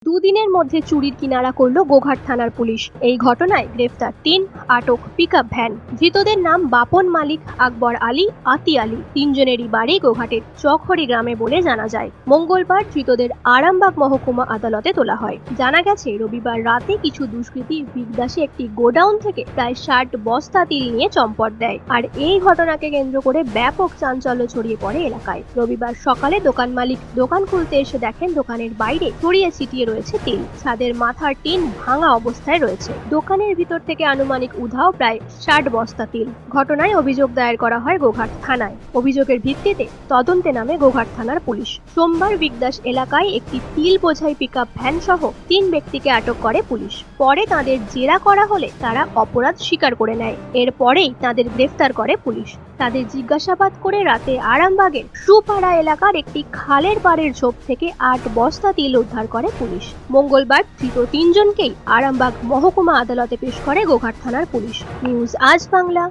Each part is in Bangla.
দুদিনের মধ্যে চুরির কিনারা করল গোঘাট থানার পুলিশ। এই ঘটনায় গ্রেফতার ৩, আটক পিকআপ ভ্যান। ধৃতদের নাম বাপন মালিক, আকবর আলী, আতি আলী। তিনজনেরই বাড়ি গোঘাটের চকহরি গ্রামে বলে জানা যায়। মঙ্গলবার ধৃতদের আরামবাগ মহকুমা আদালতে তোলা হয়। জানা গেছে, রবিবার রাতে কিছু দুষ্কৃতী বিগদাসে একটি গোডাউন থেকে প্রায় ৬০ বস্তা তিল নিয়ে চম্পট দেয়। আর এই ঘটনাকে কেন্দ্র করে ব্যাপক চাঞ্চল্য ছড়িয়ে পড়ে এলাকায়। রবিবার সকালে দোকান মালিক দোকান খুলতে এসে দেখেন দোকানের বাইরে ছড়িয়ে ছিটিয়ে রয়েছে তিল। ছাদের মাথার টিন ভাঙা অবস্থায় রয়েছে। দোকানের ভিতর থেকে আনুমানিক উধাও প্রায় ৬০ বস্তা তিল। ঘটনায় অভিযোগ দায়ের করা হয় গোঘাট থানায়। অভিযোগের ভিত্তিতে তদন্তে নামে গোঘাট থানার পুলিশ। সোমবার বিগদাস এলাকায় একটি তিল বোঝাই পিকআপ ভ্যান সহ ৩ ব্যক্তিকে আটক করে পুলিশ। পরে তাদের জেরা করা হলে তারা অপরাধ স্বীকার করে নেয়। এরপরেই তাদের গ্রেফতার করে পুলিশ। তাদের জিজ্ঞাসাবাদ করে রাতে আরামবাগের সুপাড়া এলাকার একটি খালের পাড়ের ঝোপ থেকে ৮ বস্তা তিল উদ্ধার করে পুলিশ। মঙ্গলবার ধৃত ৩ জনকেই আরামবাগ মহকুমা আদালতে পেশ করে গোঘাট থানার পুলিশ। নিউজ আজ বাংলা,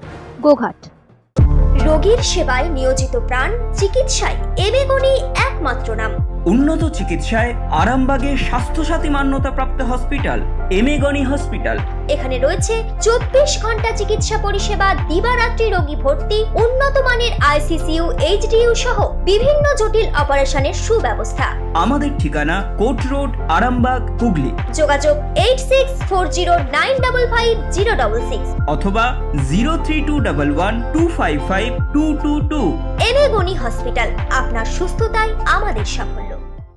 গোঘাট। রোগীর সেবায় নিয়োজিত প্রাণ, চিকিৎসায় এবেগুনি একমাত্র নাম। উন্নত চিকিৎসায় আরামবাগে স্বাস্থ্যসাথী মান্যতাপ্রাপ্ত হসপিটাল এমেগনি হসপিটাল। এখানে রয়েছে ২৪ ঘন্টা চিকিৎসা পরিষেবা, দিবারাত্রি রোগী ভর্তি, উন্নত মানের আইসিসিইউ, এইচডিইউ সহ বিভিন্ন জটিল অপারেশনের সুব্যবস্থা। আমাদের ঠিকানা কোট রোড, আরামবাগ, হুগলি। যোগাযোগ 8640955066 অথবা 03211255222। এবেগুনি হসপিটাল, আপনার সুস্থতাই আমাদের সাফল্য।